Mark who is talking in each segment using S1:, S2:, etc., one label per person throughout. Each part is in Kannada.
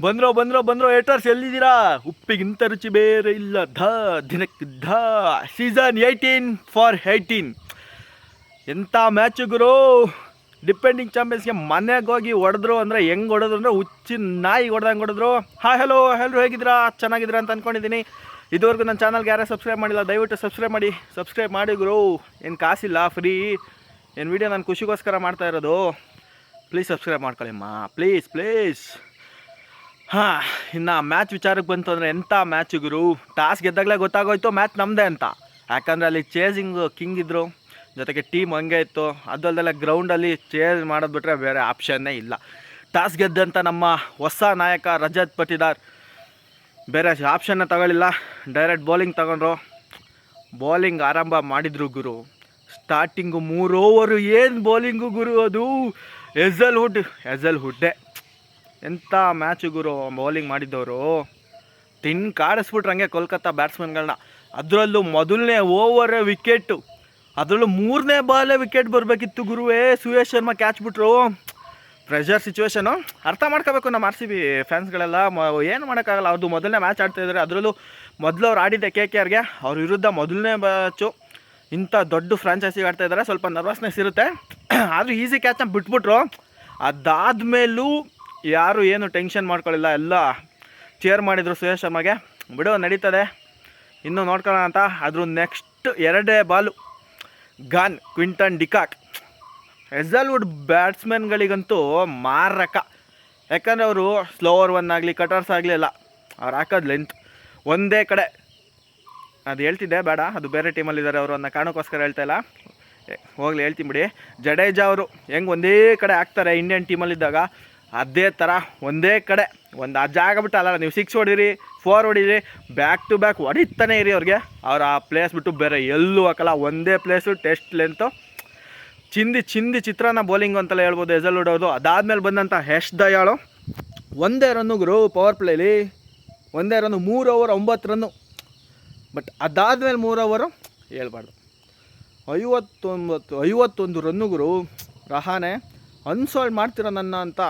S1: ಬಂದ್ರೋ ಏಟರ್ಸ್ ಎಲ್ಲಿದ್ದೀರಾ? ಉಪ್ಪಿಗಿಂತ ರುಚಿ ಬೇರೆ ಇಲ್ಲ ದಿನಕ್ಕೆ ಸೀಸನ್ 18 ಫಾರ್ 18. ಎಂಥ ಮ್ಯಾಚು ಗುರು. ಡಿಪೆಂಡಿಂಗ್ ಚಾಂಪಿಯನ್ಸ್ಗೆ ಮನೆಗೆ ಹೋಗಿ ಹೊಡೆದ್ರು ಅಂದರೆ ಹೆಂಗೆ ಹೊಡೆದ್ರು ಅಂದರೆ ಹುಚ್ಚಿನ ನಾಯಿ ಹೊಡೆದಂಗೆ ಹೊಡೆದ್ರು. ಹಾಯ್ ಹಲೋ ಎಲ್ಲರೂ ಹೇಗಿದ್ದೀರಾ? ಚೆನ್ನಾಗಿದ್ದೀರಾ ಅಂತ ಅಂದ್ಕೊಂಡಿದ್ದೀನಿ. ಇದುವರೆಗೂ ನನ್ನ ಚಾನಲ್ಗೆ ಯಾರೇ ಸಬ್ಸ್ಕ್ರೈಬ್ ಮಾಡಿಲ್ಲ ದಯವಿಟ್ಟು ಸಬ್ಸ್ಕ್ರೈಬ್ ಮಾಡಿ ಗುರು. ಏನು ಕಾಸಿಲ್ಲ, ಫ್ರೀ. ಏನು ವೀಡಿಯೋ ನಾನು ಖುಷಿಗೋಸ್ಕರ ಮಾಡ್ತಾ ಇರೋದು. ಪ್ಲೀಸ್ ಸಬ್ಸ್ಕ್ರೈಬ್ ಮಾಡ್ಕೊಳ್ಳಿಮ್ಮ, ಪ್ಲೀಸ್. ಹಾಂ, ಇನ್ನು ಮ್ಯಾಚ್ ವಿಚಾರಕ್ಕೆ ಬಂತು ಅಂದರೆ ಎಂಥ ಮ್ಯಾಚ್ ಗುರು. ಟಾಸ್ ಗೆದ್ದಾಗಲೇ ಗೊತ್ತಾಗೋಯ್ತು ಮ್ಯಾಚ್ ನಮ್ಮದೇ ಅಂತ. ಯಾಕಂದರೆ ಅಲ್ಲಿ ಚೇಸಿಂಗ್ ಕಿಂಗ್ ಇದ್ದರು, ಜೊತೆಗೆ ಟೀಮ್ ಹಂಗೆ ಇತ್ತು. ಅದಲ್ಲದೆ ಗ್ರೌಂಡಲ್ಲಿ ಚೇಸ್ ಮಾಡೋದು ಬಿಟ್ಟರೆ ಬೇರೆ ಆಪ್ಷನ್ನೇ ಇಲ್ಲ. ಟಾಸ್ ಗೆದ್ದಂಥ ನಮ್ಮ ಹೊಸ ನಾಯಕ ರಜತ್ ಪಟಿದಾರ್ ಬೇರೆ ಆಪ್ಷನ್ನೇ ತಗೊಳ್ಳಿಲ್ಲ, ಡೈರೆಕ್ಟ್ ಬೌಲಿಂಗ್ ತಗೊಂಡ್ರು. ಬೌಲಿಂಗ್ ಆರಂಭ ಮಾಡಿದ್ರು ಗುರು. ಸ್ಟಾರ್ಟಿಂಗು 3 ಓವರು ಏನು ಬೌಲಿಂಗು ಗುರು. ಅದು ಹೆಝಲ್ವುಡ್ಡೇ. ಎಂಥ ಮ್ಯಾಚು ಗುರು. ಬೌಲಿಂಗ್ ಮಾಡಿದ್ದವರು ಕಾಡಿಸ್ಬಿಟ್ರು ಹಂಗೆ ಕೋಲ್ಕತ್ತಾ ಬ್ಯಾಟ್ಸ್ಮನ್ಗಳನ್ನ. ಅದರಲ್ಲೂ ಮೊದಲನೇ ಓವರೇ ವಿಕೆಟು, ಅದರಲ್ಲೂ 3ನೇ ಬಾಲೇ ವಿಕೆಟ್ ಬರಬೇಕಿತ್ತು ಗುರುವೇ. ಸುಯೇಶ್ ಶರ್ಮಾ ಕ್ಯಾಚ್ ಬಿಟ್ರು. ಪ್ರೆಷರ್ ಸಿಚುವೇಶನು ಅರ್ಥ ಮಾಡ್ಕೋಬೇಕು ನಮ್ಮ RCB ಫ್ಯಾನ್ಸ್ಗಳೆಲ್ಲ. ಏನು ಮಾಡೋಕ್ಕಾಗಲ್ಲ, ಅವ್ರದ್ದು ಮೊದಲನೇ ಮ್ಯಾಚ್ ಆಡ್ತಾಯಿದ್ದಾರೆ. ಅದರಲ್ಲೂ ಮೊದಲು ಅವ್ರು ಆಡಿದ್ದೆ KKRಗೆ, ಅವ್ರ ವಿರುದ್ಧ ಮೊದಲನೇ ಮ್ಯಾಚು. ಇಂಥ ದೊಡ್ಡ ಫ್ರಾಂಚೈಸಿಗೆ ಆಡ್ತಾಯಿದ್ದಾರೆ, ಸ್ವಲ್ಪ ನರ್ವಸ್ನೆಸ್ ಇರುತ್ತೆ. ಆದರೂ ಈಸಿ ಕ್ಯಾಚ್ನ ಬಿಟ್ಬಿಟ್ರು. ಅದಾದಮೇಲೂ ಯಾರು ಏನು ಟೆನ್ಷನ್ ಮಾಡ್ಕೊಳ್ಳಿಲ್ಲ, ಎಲ್ಲ ಚೇರ್ ಮಾಡಿದರು ಸುಯೇಶ್ ಶರ್ಮಾಗೆ. ಬಿಡೋ ನಡೀತದೆ, ಇನ್ನೂ ನೋಡ್ಕೊಳ್ಳೋಣ ಅಂತ. ಅದ್ರ ನೆಕ್ಸ್ಟ್ 2ನೇ ಬಾಲು ಕ್ವಿಂಟನ್ ಡಿಕಾಕ್. ಹೆಝಲ್ವುಡ್ ಬ್ಯಾಟ್ಸ್ಮನ್ಗಳಿಗಂತೂ ಮಾರಕ. ಯಾಕಂದರೆ ಅವರು ಸ್ಲೋವರ್ 1 ಆಗಲಿ ಕಟರ್ಸ್ ಆಗಲಿ ಎಲ್ಲ ಅವ್ರು ಹಾಕೋದು ಲೆಂತ್ ಒಂದೇ ಕಡೆ. ಅದು ಹೇಳ್ತಿದ್ದೆ ಬೇಡ, ಅದು ಬೇರೆ ಟೀಮಲ್ಲಿದ್ದಾರೆ ಅವರು, ಅನ್ನೋ ಕಾರಣಕ್ಕೋಸ್ಕರ ಹೇಳ್ತಾಯಿಲ್ಲ, ಹೋಗ್ಲಿ ಹೇಳ್ತೀನಿ ಬಿಡಿ. ಜಡೇಜಾ ಅವರು ಹೆಂಗೆ ಒಂದೇ ಕಡೆ ಹಾಕ್ತಾರೆ ಇಂಡಿಯನ್ ಟೀಮಲ್ಲಿದ್ದಾಗ, ಅದೇ ಥರ ಒಂದೇ ಕಡೆ ಒಂದು ಆ ಜಾಗ ಬಿಟ್ಟು ಅಲ್ಲ, ನೀವು 6 ಹೊಡೀರಿ 4 ಹೊಡೀರಿ, ಬ್ಯಾಕ್ ಟು ಬ್ಯಾಕ್ ಹೊಡಿತಾನೆ ಇರಿ ಅವ್ರಿಗೆ. ಅವ್ರು ಆ ಪ್ಲೇಸ್ ಬಿಟ್ಟು ಬೇರೆ ಎಲ್ಲೂ ಹಾಕಲ್ಲ, ಒಂದೇ ಪ್ಲೇಸು. ಟೆಸ್ಟ್ ಲೆಂತು ಚಿಂದಿ ಚಿತ್ರಾನ್ನ ಬೌಲಿಂಗು ಅಂತಲೇ ಹೇಳ್ಬೋದು ಹೆಝಲ್ವುಡ್ ಅವ್ರದ್ದು. ಅದಾದಮೇಲೆ ಬಂದಂಥ ಯಶ್ ದಯಾಳು 1 ರನ್ನು ಗುರು. ಪವರ್ ಪ್ಲೇಲಿ 1 ರನ್ನು, 3 ಓವರ್ 9 ರನ್ನು. ಬಟ್ ಅದಾದಮೇಲೆ 3 ಓವರು ಹೇಳ್ಬಾರ್ದು, 51 ರನ್ನು ಗುರು. ರಹಾನೆ ಅನ್ಸಾಲ್ಟ್ ಮಾಡ್ತಿರೋ ನನ್ನ ಅಂತ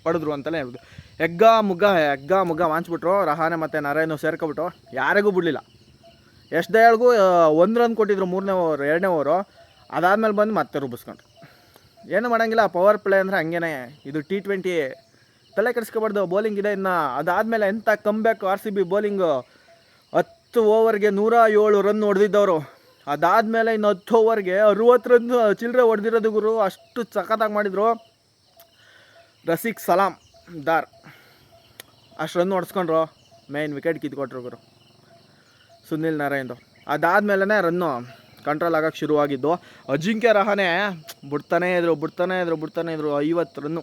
S1: ಹೊಡೆದ್ರು ಅಂತಲೇ ಹೇಳ್ಬೋದು. ಎಗ್ಗ ಮುಗ್ಗ ವಾಂಚ್ಬಿಟ್ರು. ರಹಾನೆ ಮತ್ತು ನರೇನು ಸೇರ್ಕೊಬಿಟ್ಟು ಯಾರಿಗೂ ಬಿಡಲಿಲ್ಲ. ಯಶ್ ದಯಾಳ್ಗೂ 1 ರನ್ ಕೊಟ್ಟಿದ್ರು 3ನೇ ಓವರ್ 2ನೇ ಓವರು. ಅದಾದಮೇಲೆ ಬಂದು ಮತ್ತೆ ರುಬ್ಬಿಸ್ಕೊಂಡ್ರು. ಏನು ಮಾಡೋಂಗಿಲ್ಲ, ಪವರ್ ಪ್ಲೇ ಅಂದರೆ ಹಂಗೇ. ಇದು T20, ತಲೆ ಕೆಡಿಸ್ಕೊಬಾರ್ದು. ಬೌಲಿಂಗ್ ಇದೆ ಇನ್ನು. ಅದಾದಮೇಲೆ ಎಂಥ ಕಮ್ಬ್ಯಾಕ್ RCB ಬೌಲಿಂಗು. 10 ಓವರ್ಗೆ 107 ರನ್ ಹೊಡೆದಿದ್ದವರು. ಅದಾದಮೇಲೆ ಇನ್ನು 10 ಓವರ್ಗೆ 60 ರನ್ ಚಿಲ್ಲರೆ ಹೊಡೆದಿರೋದು ಗುರು. ಅಷ್ಟು ಸಖತ್ತಾಗಿ ಮಾಡಿದರು. ರಸಿಕ್ ಸಲಾಮ್ ದಾರ್ ಅಷ್ಟು ರನ್ ಹೊಡೆಸ್ಕೊಂಡ್ರು. ಮೇನ್ ವಿಕೆಟ್ ಕಿತ್ಕೊಟ್ರು ಗುರು ಸುನಿಲ್ ನಾರಾಯಣ್ದು. ಅದಾದಮೇಲೆ ರನ್ನು ಕಂಟ್ರೋಲ್ ಆಗೋಕ್ಕೆ ಶುರುವಾಗಿದ್ದು. ಅಜಿಂಕ್ಯ ರಹಾನೆ ಬಿಡ್ತಾನೇ ಇದ್ರು 50 ರನ್ನು.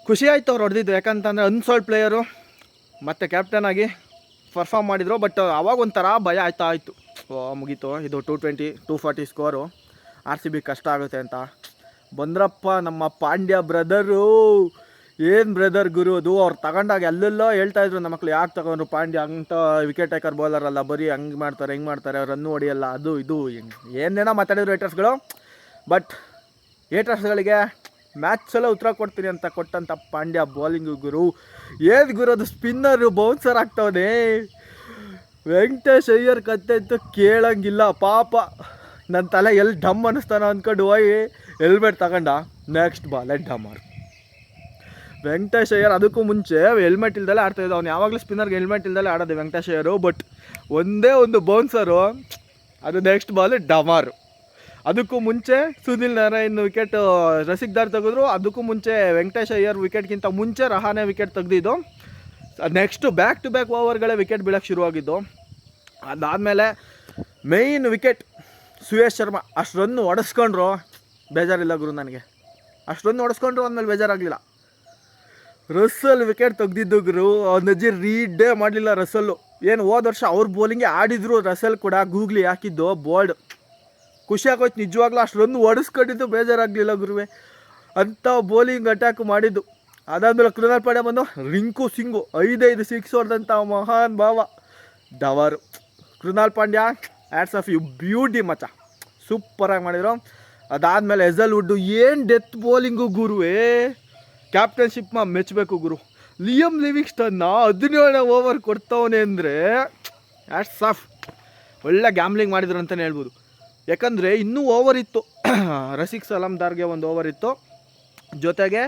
S1: ಖುಷಿ ಆಯಿತು ಅವ್ರು ಹೊಡೆದಿದ್ದು, ಯಾಕಂತಂದರೆ ಅನ್ಸಾಲ್ಟ್ ಪ್ಲೇಯರು ಮತ್ತು ಕ್ಯಾಪ್ಟನ್ ಆಗಿ ಪರ್ಫಾರ್ಮ್ ಮಾಡಿದರು. ಬಟ್ ಅವಾಗ ಒಂಥರ ಭಯ ಆಯಿತು, ಮುಗೀತು ಇದು 220 240 ಸ್ಕೋರು, RCB ಕಷ್ಟ ಆಗುತ್ತೆ ಅಂತ. ಬಂದ್ರಪ್ಪ ನಮ್ಮ ಪಾಂಡ್ಯ ಬ್ರದರು. ಏನು ಬ್ರದರ್ ಗುರು ಅದು. ಅವ್ರು ತಗೊಂಡಾಗ ಎಲ್ಲೆಲ್ಲೋ ಹೇಳ್ತಾಯಿದ್ರು ನಮ್ಮ ಮಕ್ಕಳು, ಯಾಕೆ ತಗೊಂಡ್ರು ಪಾಂಡ್ಯ ಅಂತ, ವಿಕೆಟ್ ಟೇಕರ್ ಬೌಲರ್ ಅಲ್ಲ, ಬರೀ ಹಂಗೆ ಮಾಡ್ತಾರೆ ಹಿಂಗೆ ಮಾಡ್ತಾರೆ, ರನ್ನು ಹೊಡಿಯಲ್ಲ, ಅದು ಇದು ಏನೇನೋ ಮಾತಾಡಿದ್ರು ಏಟರ್ಸ್ಗಳು. ಬಟ್ ಏಟರ್ಸ್ಗಳಿಗೆ ಮ್ಯಾಚೆಲ್ಲ ಉತ್ತರ ಕೊಡ್ತೀನಿ ಅಂತ ಕೊಟ್ಟಂಥ ಪಾಂಡ್ಯ ಬೌಲಿಂಗು ಗುರು. ಏನು ಗುರು ಅದು, ಸ್ಪಿನ್ನರು ಬೌನ್ಸರ್ ಆಗ್ತವನೇ. ವೆಂಕಟೇಶ್ ಅಯ್ಯರ್ ಕತೆ ಅಂತೂ ಕೇಳಂಗಿಲ್ಲ ಪಾಪ. ನನ್ನ ತಲೆ ಎಲ್ಲಿ ಡಮ್ ಅನ್ನಿಸ್ತಾನೋ ಅಂದ್ಕೊಂಡು ಹೋಗಿ ಹೆಲ್ಮೆಟ್ ತಗೊಂಡ, ನೆಕ್ಸ್ಟ್ ಬಾಲೆ ಡಮ್ಮರ್. ವೆಂಕಟೇಶ್ ಅಯ್ಯರ್ ಅದಕ್ಕೂ ಮುಂಚೆ ಹೆಲ್ಮೆಟ್ ಇಲ್ದಲ್ಲೇ ಆಡ್ತಾಯಿದ್ದ. ಅವ್ನು ಯಾವಾಗಲೂ ಸ್ಪಿನ್ನರ್ಗೆ ಹೆಲ್ಮೆಟ್ ಇಲ್ದಲ್ಲೇ ಆಡೋದು ವೆಂಕಟೇಶ್ ಅಯ್ಯರು. ಬಟ್ ಒಂದೇ ಒಂದು ಬೌನ್ಸರು, ಅದು ನೆಕ್ಸ್ಟ್ ಬಾಲ್ ಡಮಾರು. ಅದಕ್ಕೂ ಮುಂಚೆ ಸುನಿಲ್ ನಾರಾಯಣ್ ವಿಕೆಟ್ ರಸಿಕ್ ದಾರ್ ತೆಗೆದ್ರು. ಅದಕ್ಕೂ ಮುಂಚೆ ವೆಂಕಟೇಶ್ ಅಯ್ಯರ್ ವಿಕೆಟ್ಗಿಂತ ಮುಂಚೆ ರಹಾನೆ ವಿಕೆಟ್ ತೆಗೆದಿದ್ದು. ನೆಕ್ಸ್ಟು ಬ್ಯಾಕ್ ಟು ಬ್ಯಾಕ್ ಓವರ್ಗಳೇ ವಿಕೆಟ್ ಬೀಳೋಕ್ಕೆ ಶುರುವಾಗಿದ್ದು. ಅದಾದಮೇಲೆ ಮೇಯ್ನ್ ವಿಕೆಟ್ ಸುಯೇಶ್ ಶರ್ಮಾ ಅಷ್ಟು ರನ್ನು ಹೊಡೆಸ್ಕೊಂಡ್ರು. ಬೇಜಾರಿಲ್ಲ ಗುರು ನನಗೆ, ಅಷ್ಟು ರನ್ನು ಹೊಡೆಸ್ಕೊಂಡ್ರು ಅಂದಮೇಲೆ ಬೇಜಾರಾಗಲಿಲ್ಲ. ರಸಲ್ ವಿಕೆಟ್ ತೆಗ್ದಿದ್ದು ಗುರು. ನಜಿ ರೀಡೇ ಮಾಡಲಿಲ್ಲ ರಸಲ್ಲು. ಏನು ಹೋದ ವರ್ಷ ಅವ್ರ ಬೌಲಿಂಗ್ಗೆ ಆಡಿದ್ರು ರಸಲ್ ಕೂಡ, ಗೂಗ್ಲಿ ಹಾಕಿದ್ದು ಬೋಲ್ಡ್. ಖುಷಿ ಆಗೋಯ್ತು ನಿಜವಾಗ್ಲೂ. ಅಷ್ಟು ರನ್ ಹೊಡೆಸ್ಕೊಂಡಿದ್ದು ಬೇಜಾರಾಗಲಿಲ್ಲ ಗುರುವೆ. ಅಂಥ ಬೌಲಿಂಗ್ ಅಟ್ಯಾಕ್ ಮಾಡಿದ್ದು. ಅದಾದಮೇಲೆ ಕೃಣಾಲ್ ಪಾಂಡ್ಯ ಬಂದು ರಿಂಕು ಸಿಂಗು 5 ಸಿಕ್ಸ್ ಹೊಡೆದಂಥ ಮಹಾನ್ ಭಾವ ಡವರು. Krunal Pandya hats off you beauty ಮಚ್ಚ, ಸೂಪರಾಗಿ ಮಾಡಿದರು. ಅದಾದಮೇಲೆ ಹೆಝಲ್ವುಡ್ಡು ಏನು ಡೆತ್ ಬೌಲಿಂಗು ಗುರುವೇ. ಕ್ಯಾಪ್ಟನ್ಶಿಪ್ ಮೆಚ್ಚಬೇಕು ಗುರು. ಲಿಯಮ್ ಲಿವಿಂಗ್ಸ್ಟನ್ನ 17ನೇ ಓವರ್ ಕೊಡ್ತವನೆ ಅಂದರೆ ಆ್ಯಟ್ಸ್ ಆಫ್. ಒಳ್ಳೆ ಗ್ಯಾಮ್ಲಿಂಗ್ ಮಾಡಿದ್ರು ಅಂತಲೇ ಹೇಳ್ಬೋದು. ಯಾಕಂದರೆ ಇನ್ನೂ ಓವರ್ ಇತ್ತು. ರಸಿಕ್ ಸಲಾಮ್ದಾರ್ಗೆ ಒಂದು ಓವರ್ ಇತ್ತು, ಜೊತೆಗೆ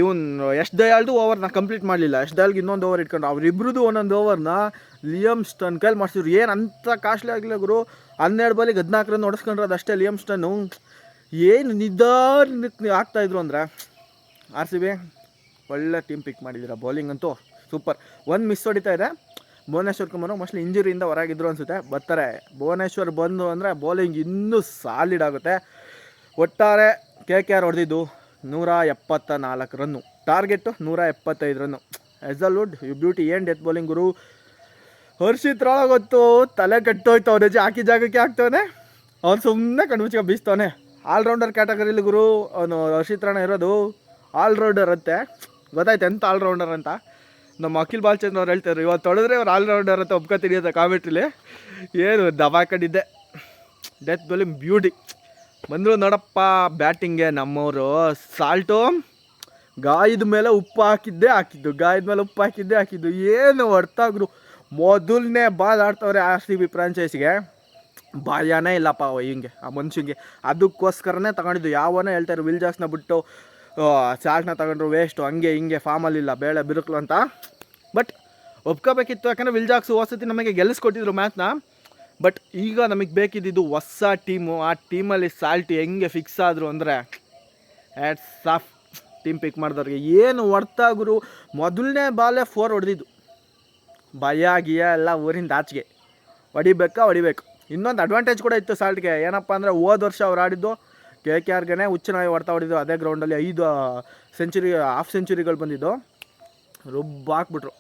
S1: ಇವನು ಯಶ್ ದಯಾಳ್ದು ಓವರ್ನ ಕಂಪ್ಲೀಟ್ ಮಾಡಲಿಲ್ಲ. ಯಶ್ ದಯಾಳ್ಗೆ ಇನ್ನೊಂದು ಓವರ್ ಇಟ್ಕೊಂಡು ಅವರಿಬ್ರದ್ದು ಒಂದೊಂದು ಓವರ್ನ ಲಿಯಮ್ಸ್ಟನ್ ಕೈಲಿ ಮಾಡಿಸಿದ್ರು. ಏನು ಅಂಥ ಕಾಸ್ಟ್ಲಿ ಆಗಲಿಲ್ಲ ಗುರು. 12 ಬಾಲಿಗೆ 14 ರನ್ ಹೊಡೆಸ್ಕೊಂಡ್ರದು ಅಷ್ಟೇ ಲಿಯಮ್ಸ್ಟನ್ನು. ಏನು ನಿಧಾನಕ್ಕೆ ಆಗ್ತಾಯಿದ್ರು ಅಂದರೆ ಆರ್ ಸಿ ಬಿ ಒಳ್ಳೆ ಟೀಮ್ ಪಿಕ್ ಮಾಡಿದ್ದೀರಾ. ಬೌಲಿಂಗ್ ಅಂತೂ ಸೂಪರ್. ಒಂದು ಮಿಸ್ ಹೊಡಿತಾ ಇದೆ. ಭುವನೇಶ್ವರ್ ಕುಮಾರ್ ಮೋಸ್ಟ್ಲಿ ಇಂಜುರಿಯಿಂದ ಹೊರಗಿದ್ರು ಅನಿಸುತ್ತೆ, ಬರ್ತಾರೆ. ಭುವನೇಶ್ವರ್ ಬಂದು ಅಂದರೆ ಬೌಲಿಂಗ್ ಇನ್ನೂ ಸಾಲಿಡ್ ಆಗುತ್ತೆ. ಒಟ್ಟಾರೆ KKR ಹೊಡೆದಿದ್ದು 174 run, target 175 run. Hazlewood you beauty. ಏನು ಡೆತ್ ಬೌಲಿಂಗ್ ಗುರು. ಹರ್ಷಿತ್ ರಾಣ ಗೊತ್ತು ತಲೆ ಕಟ್ಟೋಯ್ತು. ಅವ್ರ ರಜೆ ಹಾಕಿ ಜಾಗಕ್ಕೆ ಹಾಕ್ತವನೆ, ಅವ್ನು ಸುಮ್ಮನೆ ಕಣ್ಮುಚ್ಕ ಬೀಸ್ತವನೆ. ಆಲ್ರೌಂಡರ್ ಕ್ಯಾಟಗರಿಲಿ ಗುರು ಅವನು ಹರ್ಷಿತ್ ರಾಣ ಇರೋದು. ಆಲ್ರೌಂಡರ್ ಅಂತೆ, ಗೊತ್ತಾಯ್ತು ಎಂತ ಆಲ್ರೌಂಡರ್ ಅಂತ. ನಮ್ಮ ಅಖಿಲ್ ಬಾಲ್ಚಂದ್ರ ಅವ್ರು ಹೇಳ್ತಾರೆ, ಇವತ್ತು ತೊಳೆದ್ರೆ ಅವ್ರು ಆಲ್ರೌಂಡರ್ ಅಂತ ಒಪ್ಕೊತೀನಿ ಅಂತ ಕಾಮೆಂಟ್ರಿಲಿ. ಏನು ದಬಾಕೊಂಡಿದ್ದೆ. Death bowling beauty. ಬಂದರು ನೋಡಪ್ಪ ಬ್ಯಾಟಿಂಗ್ಗೆ ನಮ್ಮವರು. ಸಾಲ್ಟು ಗಾಯದ ಮೇಲೆ ಉಪ್ಪು ಹಾಕಿದ್ದು, ಗಾಯದ ಮೇಲೆ ಉಪ್ಪು ಹಾಕಿದ್ದು. ಏನು ಹೊಡ್ತಾಗ್ರು. ಮೊದಲನೇ ಬಾಲ್ ಆಡ್ತವ್ರೆ RCB ಫ್ರಾಂಚೈಸಿಗೆ. ಭಯನೇ ಇಲ್ಲಪ್ಪ ಹಿಂಗೆ ಆ ಮನುಷ್ಯಂಗೆ. ಅದಕ್ಕೋಸ್ಕರನೇ ತಗೊಂಡಿದ್ದು. ಯಾವನೇ ಹೇಳ್ತಾರೆ ವಿಲ್ ಜಾಕ್ಸ್ನ ಬಿಟ್ಟು ಸಾಲ್ಟ್ನ ತಗೊಂಡ್ರು ವೇಸ್ಟು, ಹಂಗೆ ಹಿಂಗೆ ಫಾರ್ಮಲ್ಲಿಲ್ಲ ಬೇಳೆ ಬಿರುಕ್ಲು ಅಂತ. ಬಟ್ ಒಪ್ಕೋಬೇಕಿತ್ತು, ಯಾಕಂದರೆ ವಿಲ್ ಜಾಕ್ಸ್ ಹೊಸತಿ ನಮಗೆ ಗೆಲ್ಲಿಸ್ಕೊಟ್ಟಿದ್ರು ಮ್ಯಾಚ್ನ. ಬಟ್ ಈಗ ನಮಗೆ ಬೇಕಿದ್ದು ಹೊಸ ಟೀಮು. ಆ ಟೀಮಲ್ಲಿ ಸಾಲ್ಟ್ ಹೆಂಗೆ ಫಿಕ್ಸ್ ಆದರು ಅಂದರೆ ಹ್ಯಾಟ್ಸ್ ಆಫ್ ಟೀಮ್ ಪಿಕ್ ಮಾಡಿದವ್ರಿಗೆ. ಏನು ಹೊಡ್ತಾಗ್ರು. ಮೊದಲನೇ ಬಾಲೇ 4 ಹೊಡೆದಿದ್ದು. ಭಯ ಗಿಯ ಎಲ್ಲ ಊರಿಂದ ಆಚೆಗೆ. ಹೊಡಿಬೇಕು. ಇನ್ನೊಂದು ಅಡ್ವಾಂಟೇಜ್ ಕೂಡ ಇತ್ತು ಸಾಲ್ಟ್ಗೆ. ಏನಪ್ಪ ಅಂದರೆ ಹೋದ ವರ್ಷ ಅವ್ರು ಆಡಿದ್ದು KKRಗೆ ಹುಚ್ಚನಾಗಿ ಹೊಡ್ತಾ ಹೊಡಿದ್ದು. ಅದೇ ಗ್ರೌಂಡಲ್ಲಿ 5 ಸೆಂಚುರಿ, ಹಾಫ್ ಸೆಂಚುರಿಗಳು ಬಂದಿದ್ದು. ಹಾಕ್ಬಿಟ್ರು.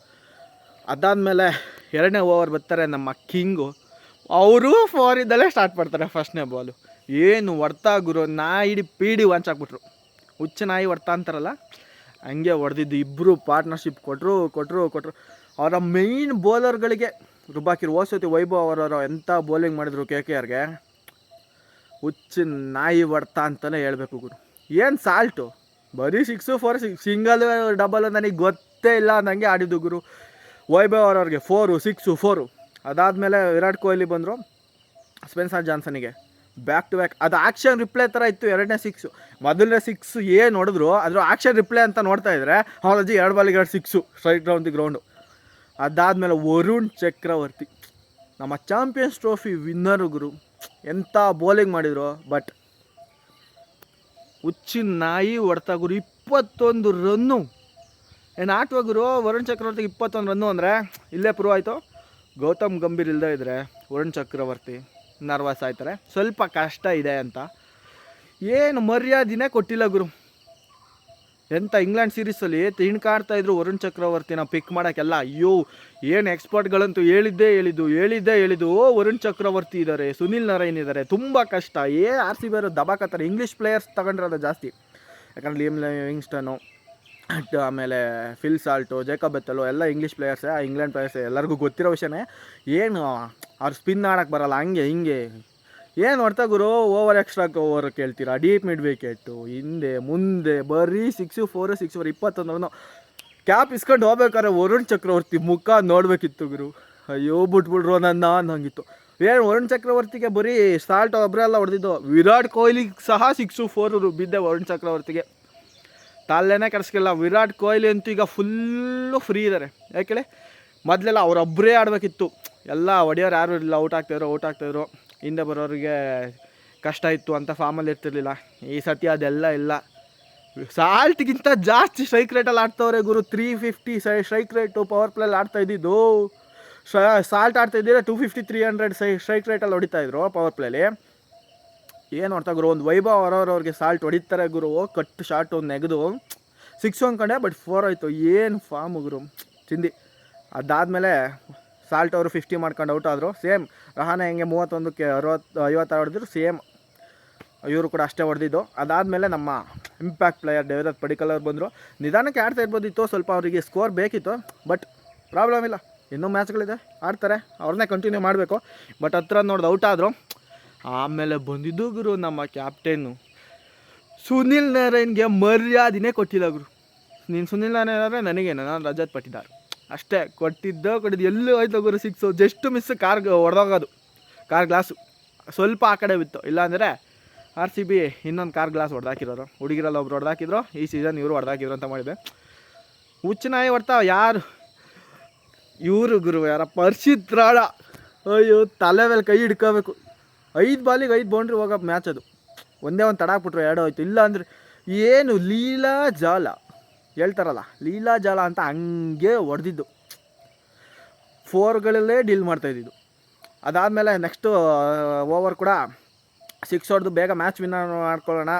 S1: ಅದಾದಮೇಲೆ 2ನೇ ಓವರ್ ಬರ್ತಾರೆ ನಮ್ಮ ಕಿಂಗು. ಅವರು 4 ಇದ್ದಲ್ಲೇ ಸ್ಟಾರ್ಟ್ ಮಾಡ್ತಾರೆ ಫಸ್ಟ್ನೇ ಬಾಲು. ಏನು ಹೊಡ್ತಾ ಗುರು. ನಾಯಿ ಪೀಡಿ ವಂಚಾಕ್ಬಿಟ್ರು. ಹುಚ್ಚ ನಾಯಿ ಹೊಡ್ತಾ ಅಂತಾರಲ್ಲ ಹಂಗೆ ಹೊಡೆದಿದ್ದು. ಇಬ್ಬರು ಪಾರ್ಟ್ನರ್ಶಿಪ್ ಕೊಟ್ಟರು. ಅವರ ಮೇಯ್ನ್ ಬೌಲರ್ಗಳಿಗೆ ರುಬಾಕಿರು. ಹೋಸತಿ ವೈಭವ್ ಅವರವರು ಎಂಥ ಬೌಲಿಂಗ್ ಮಾಡಿದ್ರು KKRಗೆ. ಹುಚ್ಚು ನಾಯಿ ಹೊಡ್ತಾ ಅಂತಲೇ ಹೇಳಬೇಕು ಗುರು. ಏನು ಸಾಲ್ಟು ಬರೀ 6, 4, ಸಿಂಗಲ್ ಡಬಲ್ ನನಗೆ ಗೊತ್ತೇ ಇಲ್ಲ ನನಗೆ ಆಡಿದ್ದು ಗುರು. ವೈಭವ್ ಅವರವ್ರಿಗೆ 4, 6, 4. ಅದಾದಮೇಲೆ ವಿರಾಟ್ ಕೊಹ್ಲಿ ಬಂದರು ಸ್ಪೆನ್ಸರ್ ಜಾನ್ಸನಿಗೆ ಬ್ಯಾಕ್ ಟು ಬ್ಯಾಕ್. ಅದು ಆ್ಯಕ್ಷನ್ ರಿಪ್ಲೇ ಥರ ಇತ್ತು. 2ನೇ 6, ಮೊದಲನೇ 6 ಏನು ಹೊಡೆದ್ರು ಅದ್ರ ಆ್ಯಕ್ಷನ್ ರಿಪ್ಲೇ ಅಂತ ನೋಡ್ತಾ ಇದ್ರೆ ಅವರಜ್ಜಿ 2 ಬಾಲಿಗೆ 2 6 ಸ್ಟ್ರೈಟ್ ರೌಂಡ್ ದಿ ಗ್ರೌಂಡು. ಅದಾದಮೇಲೆ ವರುಣ್ ಚಕ್ರವರ್ತಿ ನಮ್ಮ ಚಾಂಪಿಯನ್ಸ್ ಟ್ರೋಫಿ ವಿನ್ನರು ಗುರು. ಎಂಥ ಬೌಲಿಂಗ್ ಮಾಡಿದರು. ಬಟ್ ಹುಚ್ಚಿನ ನಾಯಿ ಹೊಡ್ತಾ ಗುರು. 21 ರನ್ನು. ಏನು ಆಟವ ಗುರು. ವರುಣ್ ಚಕ್ರವರ್ತಿಗೆ 21 ರನ್ನು ಅಂದರೆ ಇಲ್ಲೇ ಪ್ರೂವ್ ಆಯಿತು. ಗೌತಮ್ ಗಂಭೀರ್ ಇಲ್ಲದೇ ಇದ್ದರೆ ವರುಣ್ ಚಕ್ರವರ್ತಿ ನರ್ವಸ್ ಆಯ್ತಾರೆ, ಸ್ವಲ್ಪ ಕಷ್ಟ ಇದೆ ಅಂತ. ಏನು ಮರ್ಯಾದಿನೇ ಕೊಟ್ಟಿಲ್ಲ ಗುರು. ಎಂಥ ಇಂಗ್ಲೆಂಡ್ ಸೀರೀಸಲ್ಲಿ ತಿಣ್ಕಾಡ್ತಾಯಿದ್ರು ವರುಣ್ ಚಕ್ರವರ್ತಿನ ಪಿಕ್ ಮಾಡೋಕ್ಕೆಲ್ಲ. ಅಯ್ಯೋ ಏನು ಎಕ್ಸ್ಪರ್ಟ್ಗಳಂತೂ ಹೇಳಿದ್ದು ವರುಣ್ ಚಕ್ರವರ್ತಿ ಇದ್ದಾರೆ, ಸುನಿಲ್ ನರೈನ್ ಇದ್ದಾರೆ, ತುಂಬ ಕಷ್ಟ. RCB ಅವರು ದಬಾಕತ್ತಾರೆ. ಇಂಗ್ಲೀಷ್ ಪ್ಲೇಯರ್ಸ್ ತಗೊಂಡಿರೋದು ಜಾಸ್ತಿ. ಯಾಕಂದರೆ ಲಿಯಮ್ ಲಿವಿಂಗ್ಸ್ಟನ್ನು, ಆಮೇಲೆ ಫಿಲ್ ಸಾಲ್ಟು, ಜೇಕಬ್ ಬೆತ್ತಲು ಎಲ್ಲ ಇಂಗ್ಲೀಷ್ ಪ್ಲೇಯರ್ಸೇ. ಇಂಗ್ಲೆಂಡ್ ಪ್ಲೇಯರ್ಸೇ, ಎಲ್ಲರಿಗೂ ಗೊತ್ತಿರೋ ವಿಷಯನೇ. ಏನು ಅವ್ರು ಸ್ಪಿನ್ ಆಡೋಕ್ಕೆ ಬರೋಲ್ಲ, ಹಂಗೆ ಹಿಂಗೆ ಏನು ಹೊಡ್ತಾ ಗುರು. ಓವರ್ ಎಕ್ಸ್ಟ್ರಾ ಓವರ್ ಕೇಳ್ತೀರಾ, ಡೀಪ್ ಮಿಡ್ ವಿಕೆಟು, ಹಿಂದೆ ಮುಂದೆ ಬರೀ 6, 4, 6 ಓವರ್ 21 ರನ್ನು. ಕ್ಯಾಪ್ ಇಸ್ಕೊಂಡು ಹೋಗ್ಬೇಕಾದ್ರೆ ವರುಣ್ ಚಕ್ರವರ್ತಿ ಮುಖ ನೋಡಬೇಕಿತ್ತು ಗುರು. ಅಯ್ಯೋ ಬಿಟ್ಬಿಡ್ರು ನನ್ನ ಅನ್ನಂಗಿತ್ತು. ಏನು ವರುಣ್ ಚಕ್ರವರ್ತಿಗೆ ಬರೀ ಸಾಲ್ಟ್ ಒಬ್ಬರೆಲ್ಲ ಹೊಡೆದಿದ್ದು. ವಿರಾಟ್ ಕೊಹ್ಲಿಗೆ ಸಹ 6, 4 ಬಿದ್ದೆ ವರುಣ್ ಚಕ್ರವರ್ತಿಗೆ. ತಲೆನೇ ಕೆಡಿಸ್ಕಿಲ್ಲ. ವಿರಾಟ್ ಕೊಹ್ಲಿ ಅಂತೂ ಈಗ ಫುಲ್ಲು ಫ್ರೀ ಇದ್ದಾರೆ. ಯಾಕೆ ಮೊದಲೆಲ್ಲ ಅವರೊಬ್ಬರೇ ಆಡಬೇಕಿತ್ತು. ಎಲ್ಲ ಹೊಡೆಯೋರು ಯಾರು ಇಲ್ಲ, ಔಟ್ ಆಗ್ತಾಯಿದ್ರು. ಹಿಂದೆ ಬರೋರಿಗೆ ಕಷ್ಟ ಇತ್ತು ಅಂತ ಫಾರ್ಮಲ್ಲಿ ಇರ್ತಿರ್ಲಿಲ್ಲ. ಈ ಸತಿ ಅದೆಲ್ಲ ಇಲ್ಲ. ಸಾಲ್ಟ್ಗಿಂತ ಜಾಸ್ತಿ ಸ್ಟ್ರೈಕ್ ರೇಟಲ್ಲಿ ಆಡ್ತವ್ರೆ ಗುರು. 350 ಸ್ಟ್ರೈಕ್ ರೇಟು ಪವರ್ ಪ್ಲೇಲಿ ಆಡ್ತಾ ಇದ್ದಿದ್ದು. ಸಾಲ್ಟ್ ಆಡ್ತಾಯಿದ್ದೀರಾ 250, 300 ಸ್ಟ್ರೈಕ್ ರೇಟಲ್ಲಿ ಹೊಡಿತಾಯಿದ್ರು ಪವರ್ ಪ್ಲೇಲಿ. ಏನು ಹೊಡ್ತಾ ಗುರು. ಒಂದು ವೈಭವ್ ಅವರವ್ರಿಗೆ ಸಾಲ್ಟ್ ಹೊಡಿತಾರೆ ಗುರು. ಕಟ್ ಶಾರ್ಟ್ ಒಂದು ನೆಗೆದು 6 ಅಂದ್ಕೊಂಡೆ, ಬಟ್ 4 ಆಯಿತು. ಏನು ಫಾರ್ಮು ಗುರು ಚಿಂದಿ. ಅದಾದಮೇಲೆ ಸಾಲ್ಟ್ ಅವರು 50 ಮಾಡ್ಕೊಂಡು ಔಟ್ ಆದರು. ಸೇಮ್ ರಹಾನೆ ಹೆಂಗೆ 31ಕ್ಕೆ 50 ಹೊಡೆದಿದ್ರು, ಸೇಮ್ ಇವರು ಕೂಡ ಅಷ್ಟೇ ಹೊಡೆದಿದ್ದು. ಅದಾದಮೇಲೆ ನಮ್ಮ ಇಂಪ್ಯಾಕ್ಟ್ ಪ್ಲೇಯರ್ ದೇವದತ್ ಪಡಿಕ್ಕಲ್ ಅವ್ರು ಬಂದರು. ನಿಧಾನಕ್ಕೆ ಆಡ್ತಾ ಇರ್ಬೋದಿತ್ತು, ಸ್ವಲ್ಪ ಅವರಿಗೆ ಸ್ಕೋರ್ ಬೇಕಿತ್ತು. ಬಟ್ ಪ್ರಾಬ್ಲಮ್ ಇಲ್ಲ, ಇನ್ನೂ ಮ್ಯಾಚ್ಗಳಿದೆ, ಆಡ್ತಾರೆ. ಅವ್ರನ್ನೇ ಕಂಟಿನ್ಯೂ ಮಾಡಬೇಕು. ಬಟ್ ಹತ್ರ ನೋಡ್ದು ಔಟ್ ಆದರು. ಆಮೇಲೆ ಬಂದಿದ್ದು ಗುರು ನಮ್ಮ ಕ್ಯಾಪ್ಟನ್ನು ಸುನಿಲ್ ನರೈನ್ಗೆ ಮರ್ಯಾದಿನೇ ಕೊಟ್ಟಿಲ್ಲ ಗುರು. ನೀನು ಸುನಿಲ್ ಏನಾದ್ರೆ ನನಗೇನು, ನಾನು ರಜತ್ ಪಟ್ಟಿದ್ದಾರೆ ಅಷ್ಟೇ. ಕೊಟ್ಟಿದ್ದು ಎಲ್ಲೂ ಆಯ್ತು ಗುರು ಸಿಕ್ಸು, ಜಸ್ಟ್ ಮಿಸ್ ಕಾರ್ ಹೊಡೆದೋಗೋದು, ಕಾರ್ ಗ್ಲಾಸು ಸ್ವಲ್ಪ ಆ ಕಡೆ ಬಿತ್ತು. ಇಲ್ಲಾಂದರೆ RCB ಇನ್ನೊಂದು ಕಾರ್ ಗ್ಲಾಸ್ ಹೊಡೆದಾಕಿರೋರು, ಹುಡುಗಿರಲ್ಲಿ ಒಬ್ರು ಹೊಡೆದಾಕಿದ್ರು, ಈ ಸೀಸನ್ ಇವರು ಹೊಡೆದಾಕಿದ್ರು ಅಂತ ಮಾಡಿದೆ. ಹುಚ್ಚನಾಯಿ ಹೊಡ್ತಾವ ಯಾರು ಇವರು ಗುರು, ಯಾರಪ್ಪ ಹರ್ಷಿತ್ ರಾಡ. ಅಯ್ಯೋ ತಲೆ ಮೇಲೆ ಕೈ ಹಿಡ್ಕೋಬೇಕು. 5 ಬಾಲಿಗೆ 5 ಬೌಂಡ್ರಿ ಹೋಗೋ ಮ್ಯಾಚ್ ಅದು. ಒಂದೇ ಒಂದು ತಡಾಕ್ಬಿಟ್ರು 2 ಹೋಯ್ತು. ಇಲ್ಲ ಅಂದರೆ ಏನು ಲೀಲಾ ಜಾಲ ಹೇಳ್ತಾರಲ್ಲ, ಲೀಲಾ ಜಾಲ ಅಂತ ಹಂಗೆ ಹೊಡೆದಿದ್ದು. 4ಗಳಲ್ಲೇ ಡೀಲ್ ಮಾಡ್ತಾಯಿದ್ದು. ಅದಾದಮೇಲೆ ನೆಕ್ಸ್ಟು ಓವರ್ ಕೂಡ 6 ಹೊಡೆದು ಬೇಗ ಮ್ಯಾಚ್ ವಿನ್ ಮಾಡ್ಕೊಳ್ಳೋಣ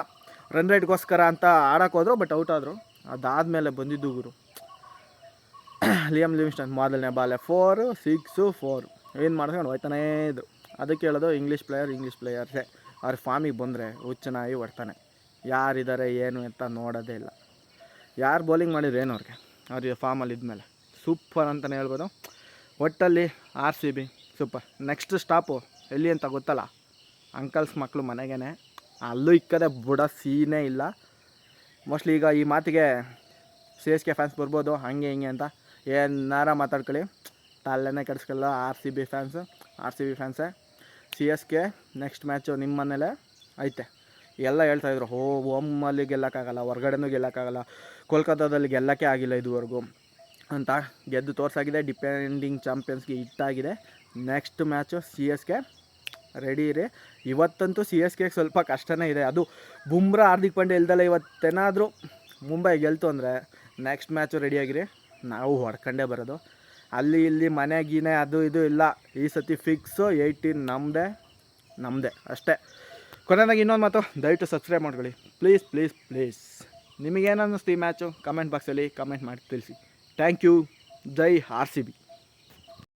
S1: ರನ್ ರೇಟ್ಗೋಸ್ಕರ ಅಂತ ಆಡೋಕೆ ಹೋದ್ರು, ಬಟ್ ಔಟ್ ಆದರು. ಅದಾದಮೇಲೆ ಬಂದಿದ್ದು ಗುರು ಲಿಯಮ್ ಲಿವಿಂಗ್ಸ್ಟನ್, ಮೊದಲನೇ ಬಾಲೆ 4, 6, 4 ಏನು ಮಾಡ್ಕೊಂಡು ಹೋಯ್ತಾನೇ ಇದ್ರು. ಅದಕ್ಕೆ ಹೇಳೋದು ಇಂಗ್ಲೀಷ್ ಪ್ಲೇಯರ್ಸೇ ಅವ್ರ ಫಾಮಿಗೆ ಬಂದರೆ ಹುಚ್ಚನಾಗಿ ಹೊಡ್ತಾನೆ. ಯಾರಿದ್ದಾರೆ ಏನು ಅಂತ ನೋಡೋದೇ ಇಲ್ಲ. ಯಾರು ಬೌಲಿಂಗ್ ಮಾಡಿದ್ರು ಏನು ಅವ್ರಿಗೆ ಫಾರ್ಮಲ್ಲಿ ಇದ್ಮೇಲೆ ಸೂಪರ್ ಅಂತಲೇ ಹೇಳ್ಬೋದು. ಒಟ್ಟಲ್ಲಿ RCB ಸೂಪರ್. ನೆಕ್ಸ್ಟ್ ಸ್ಟಾಪು ಎಲ್ಲಿ ಅಂತ ಗೊತ್ತಲ್ಲ, ಅಂಕಲ್ಸ್ ಮಕ್ಕಳು ಮನೆಗೇ, ಅಲ್ಲೂ ಇಕ್ಕದೆ ಬುಡ ಸೀನೇ ಇಲ್ಲ. ಮೋಸ್ಟ್ಲಿ ಈಗ ಈ ಮಾತಿಗೆ CSK ಫ್ಯಾನ್ಸ್ ಬರ್ಬೋದು ಹಂಗೆ ಹಿಂಗೆ ಅಂತ, ಏನಾರ ಮಾತಾಡ್ಕೊಳ್ಳಿ, ತಲೆನೇ ಕೆಡಿಸ್ಕೊಳ್ಳೋ. RCB ಫ್ಯಾನ್ಸೇ. CSK ನೆಕ್ಸ್ಟ್ ಮ್ಯಾಚು ನಿಮ್ಮ ಮನೇಲೇ ಐತೆ. ಎಲ್ಲ ಹೇಳ್ತಾಯಿದ್ರು, ಒಮ್ಮಲ್ಲಿ ಗೆಲ್ಲಕ್ಕಾಗಲ್ಲ, ಹೊರ್ಗಡೆನೂ ಗೆಲ್ಲಕ್ಕಾಗಲ್ಲ, ಕೋಲ್ಕತ್ತಾದಲ್ಲಿ ಗೆಲ್ಲಕ್ಕೆ ಆಗಿಲ್ಲ ಇದುವರೆಗೂ ಅಂತ. ಗೆದ್ದು ತೋರ್ಸಾಗಿದೆ, ಡಿಪೆಂಡಿಂಗ್ ಚಾಂಪಿಯನ್ಸ್ಗೆ ಹಿಟ್ಟಾಗಿದೆ. ನೆಕ್ಸ್ಟ್ ಮ್ಯಾಚು CSK ರೆಡಿ ಇರಿ. ಇವತ್ತಂತೂ CSK ಸ್ವಲ್ಪ ಕಷ್ಟನೇ ಇದೆ. ಅದು ಬುಮ್ರಾ ಹಾರ್ದಿಕ್ ಪಾಂಡ್ಯ ಇಲ್ದಲ್ಲ ಇವತ್ತೇನಾದರೂ ಮುಂಬೈ ಗೆಲ್ತು ಅಂದರೆ ನೆಕ್ಸ್ಟ್ ಮ್ಯಾಚು ರೆಡಿಯಾಗಿರಿ, ನಾವು ಹೊಡ್ಕೊಂಡೇ ಬರೋದು. ಅಲ್ಲಿ ಇಲ್ಲಿ ಮನೆಗಿನೇ ಅದು ಇದು ಇಲ್ಲ, ಈ ಸತಿ ಫಿಕ್ಸು 18 ನಮ್ಮದೇ ಅಷ್ಟೇ. ಕೊನೆಯದಾಗಿ ಇನ್ನೊಂದು ಮಾತು, ದಯವಿಟ್ಟು ಸಬ್ಸ್ಕ್ರೈಬ್ ಮಾಡ್ಕೊಳ್ಳಿ ಪ್ಲೀಸ್. ನಿಮಗೇನು ಅನ್ನಿಸ್ತು ಈ ಮ್ಯಾಚು ಕಮೆಂಟ್ ಬಾಕ್ಸಲ್ಲಿ ಕಮೆಂಟ್ ಮಾಡಿ ತಿಳಿಸಿ. Thank you. ಜೈ RCB.